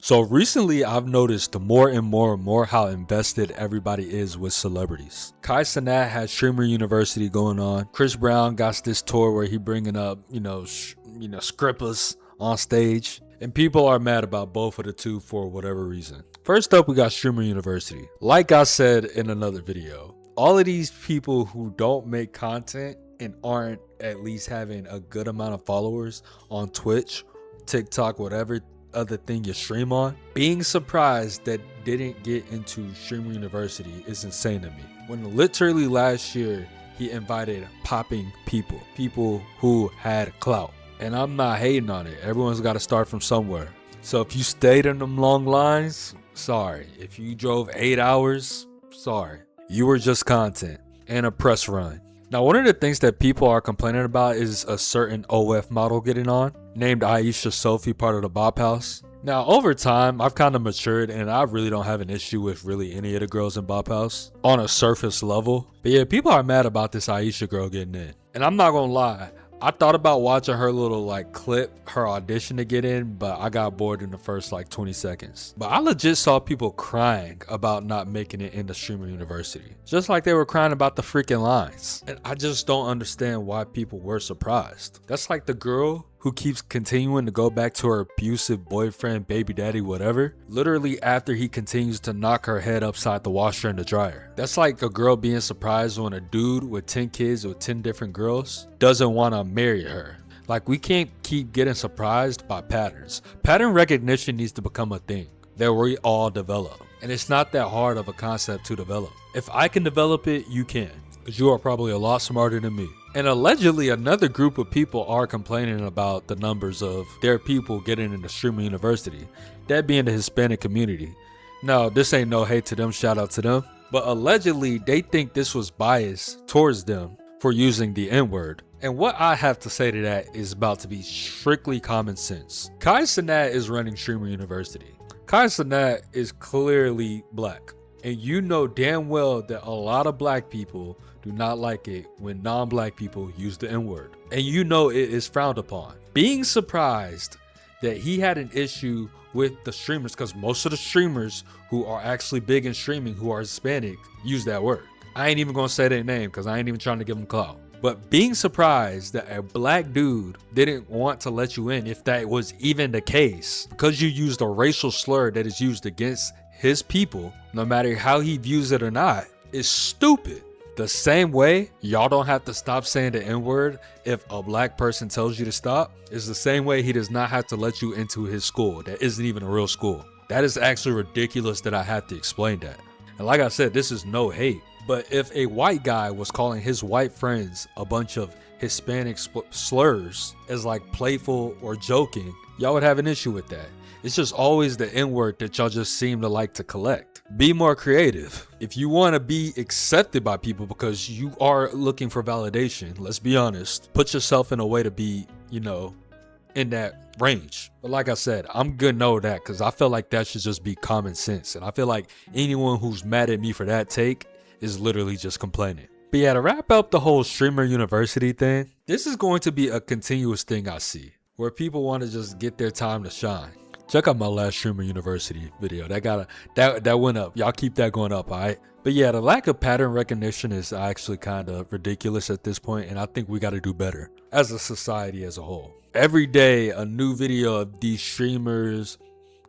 So recently I've noticed more and more how invested everybody is with celebrities. Kai Cenat has Streamer University going on. Chris Brown got this tour where he bringing up, scrippers on stage. And people are mad about both of the two for whatever reason. First up, we got Streamer University. Like I said in another video, all of these people who don't make content and aren't at least having a good amount of followers on Twitch, TikTok, whatever other thing you stream on, being surprised that didn't get into Streamer University is insane to me. When literally last year he invited popping people who had clout. And I'm not hating on it. Everyone's got to start from somewhere. So if you stayed in them long lines, sorry. If you drove 8 hours, sorry. You were just content and a press run. Now, one of the things that people are complaining about is a certain OF model getting on, named Aisha Sophie, part of the Bop House. Now, over time, I've kind of matured and I really don't have an issue with really any of the girls in Bop House on a surface level. But yeah, people are mad about this Aisha girl getting in. And I'm not gonna lie, I thought about watching her little clip, her audition to get in, but I got bored in the first 20 seconds. But I legit saw people crying about not making it into Streamer University. Just like they were crying about the freaking lines. And I just don't understand why people were surprised. That's like the girl who keeps continuing to go back to her abusive boyfriend, baby daddy, whatever, literally after he continues to knock her head upside the washer and the dryer. That's like a girl being surprised when a dude with 10 kids with 10 different girls doesn't want to marry her. We can't keep getting surprised by patterns. Pattern recognition needs to become a thing that we all develop. And it's not that hard of a concept to develop. If I can develop it, you can, because you are probably a lot smarter than me. And allegedly, another group of people are complaining about the numbers of their people getting into Streamer University, that being the Hispanic community. Now, this ain't no hate to them, shout out to them, but allegedly, they think this was biased towards them for using the N-word. And what I have to say to that is about to be strictly common sense. Kai Cenat is running Streamer University. Kai Cenat is clearly black. And you know damn well that a lot of black people do not like it when non-black people use the N-word. And you know it is frowned upon. Being surprised that he had an issue with the streamers, because most of the streamers who are actually big in streaming who are Hispanic use that word. I ain't even gonna say their name because I ain't even trying to give them clout. But being surprised that a black dude didn't want to let you in, if that was even the case, because you used a racial slur that is used against his people, no matter how he views it or not, is stupid. The same way y'all don't have to stop saying the N-word if a black person tells you to stop, is the same way he does not have to let you into his school that isn't even a real school. That is actually ridiculous that I have to explain that. And like I said, this is no hate, but if a white guy was calling his white friends a bunch of Hispanic slurs as playful or joking, y'all would have an issue with that. It's just always the N-word that y'all just seem to like to collect. Be more creative. If you want to be accepted by people because you are looking for validation, let's be honest, put yourself in a way to be, in that range. But like I said, I'm good to know that because I feel like that should just be common sense. And I feel like anyone who's mad at me for that take is literally just complaining. But yeah, to wrap up the whole Streamer University thing, this is going to be a continuous thing I see where people want to just get their time to shine. Check out my last Streamer University video. That went up. Y'all keep that going up, all right? But yeah, the lack of pattern recognition is actually kind of ridiculous at this point, and I think we got to do better as a society as a whole. Every day, a new video of these streamers,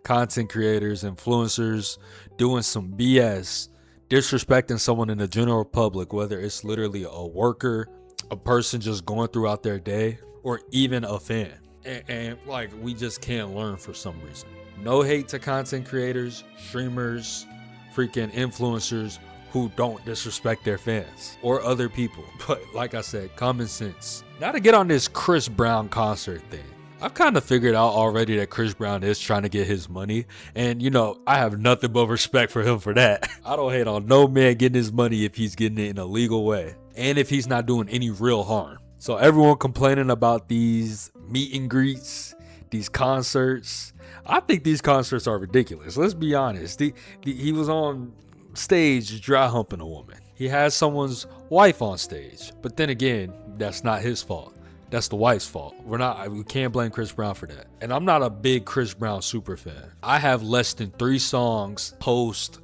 content creators, influencers doing some BS, disrespecting someone in the general public, whether it's literally a worker, a person just going throughout their day, or even a fan. And we just can't learn for some reason. No hate to content creators, streamers, freaking influencers who don't disrespect their fans or other people. But like I said, common sense. Now to get on this Chris Brown concert thing. I've kind of figured out already that Chris Brown is trying to get his money. And I have nothing but respect for him for that. I don't hate on no man getting his money if he's getting it in a legal way. And if he's not doing any real harm. So everyone complaining about these meet and greets, these concerts. I think these concerts are ridiculous. Let's be honest. He was on stage dry humping a woman. He had someone's wife on stage. But then again, that's not his fault. That's the wife's fault. We can't blame Chris Brown for that. And I'm not a big Chris Brown super fan. I have less than 3 songs post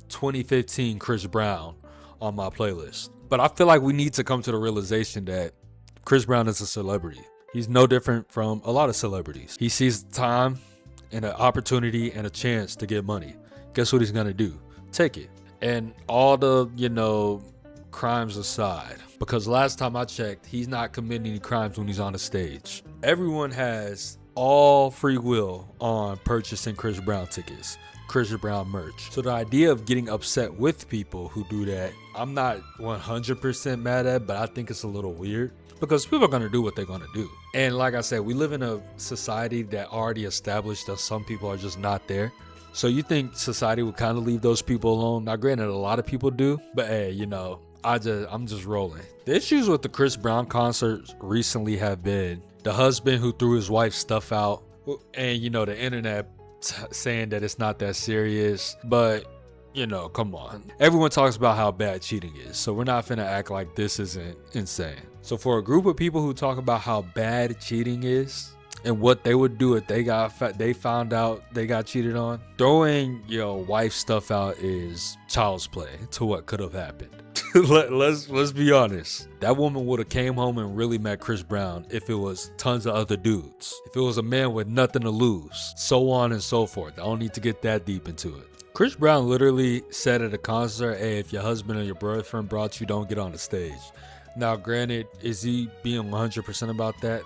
2015 Chris Brown on my playlist. But I feel like we need to come to the realization that Chris Brown is a celebrity. He's no different from a lot of celebrities. He sees time and an opportunity and a chance to get money. Guess what he's gonna do? Take it. And all the, crimes aside, because last time I checked, he's not committing any crimes when he's on the stage. Everyone has all free will on purchasing Chris Brown tickets, Chris Brown merch. So the idea of getting upset with people who do that, I'm not 100% mad at, but I think it's a little weird. Because people are going to do what they're going to do. And like I said, we live in a society that already established that some people are just not there. So you think society would kind of leave those people alone? Now, granted, a lot of people do. But hey, I'm just rolling. The issues with the Chris Brown concerts recently have been the husband who threw his wife's stuff out. And, the internet saying that it's not that serious. But come on. Everyone talks about how bad cheating is. So we're not finna act like this isn't insane. So for a group of people who talk about how bad cheating is and what they would do if they found out they got cheated on, throwing your wife's stuff out is child's play to what could have happened. Let's be honest. That woman would have came home and really met Chris Brown if it was tons of other dudes. If it was a man with nothing to lose. So on and so forth. I don't need to get that deep into it. Chris Brown literally said at a concert, hey, if your husband or your boyfriend brought you, don't get on the stage. Now, granted, is he being 100% about that?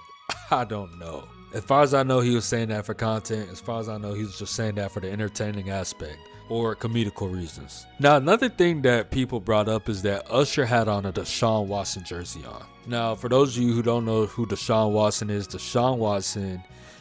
I don't know. As far as I know, he was saying that for content. As far as I know, he was just saying that for the entertaining aspect or comedical reasons. Now, another thing that people brought up is that Usher had on a Deshaun Watson jersey on. Now, for those of you who don't know who Deshaun Watson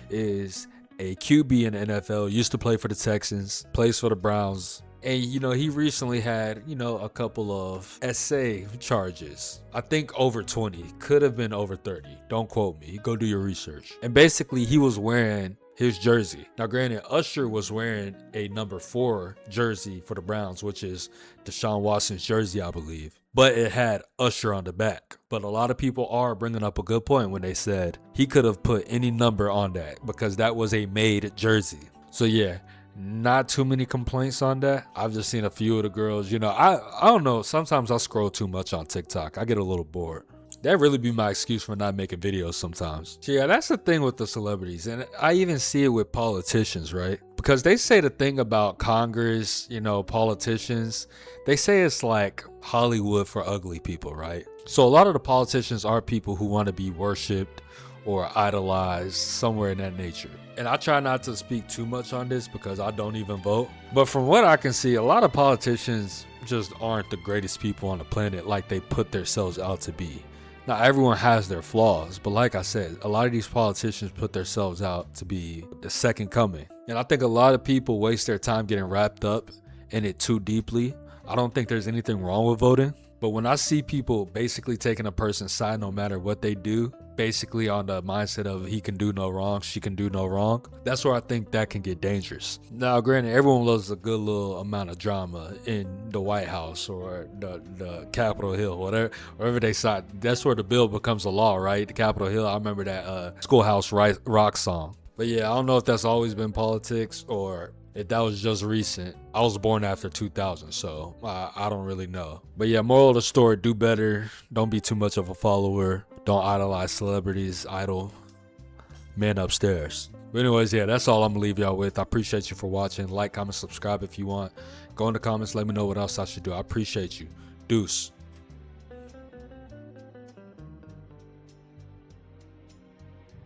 is a QB in the NFL, used to play for the Texans, plays for the Browns. And, he recently had, a couple of SA charges. I think over 20. Could have been over 30. Don't quote me. Go do your research. And basically, he was wearing his jersey. Now, granted, Usher was wearing a number 4 jersey for the Browns, which is Deshaun Watson's jersey, I believe. But it had Usher on the back. But a lot of people are bringing up a good point when they said he could have put any number on that because that was a made jersey. So, yeah. Not too many complaints on that. I've just seen a few of the girls, I don't know. Sometimes I scroll too much on TikTok. I get a little bored. That really be my excuse for not making videos sometimes. So yeah, that's the thing with the celebrities. And I even see it with politicians, right? Because they say the thing about Congress, politicians, they say it's like Hollywood for ugly people, right? So a lot of the politicians are people who want to be worshipped or idolized, somewhere in that nature. And I try not to speak too much on this because I don't even vote. But from what I can see, a lot of politicians just aren't the greatest people on the planet like they put themselves out to be. Now, everyone has their flaws, but like I said, a lot of these politicians put themselves out to be the second coming. And I think a lot of people waste their time getting wrapped up in it too deeply. I don't think there's anything wrong with voting. But when I see people basically taking a person's side no matter what they do, basically on the mindset of he can do no wrong, she can do no wrong, that's where I think that can get dangerous. Now, granted, everyone loves a good little amount of drama in the White House or the Capitol Hill, wherever they side. That's where the bill becomes a law, right? The Capitol Hill, I remember that Schoolhouse Rock song. But yeah, I don't know if that's always been politics or if that was just recent. I was born after 2000, so I don't really know. But yeah, moral of the story, do better. Don't be too much of a follower. Don't idolize celebrities, idol men upstairs. But anyways, yeah, that's all I'm gonna leave y'all with. I appreciate you for watching. Like, comment, subscribe if you want. Go in the comments, let me know what else I should do. I appreciate you. Deuce.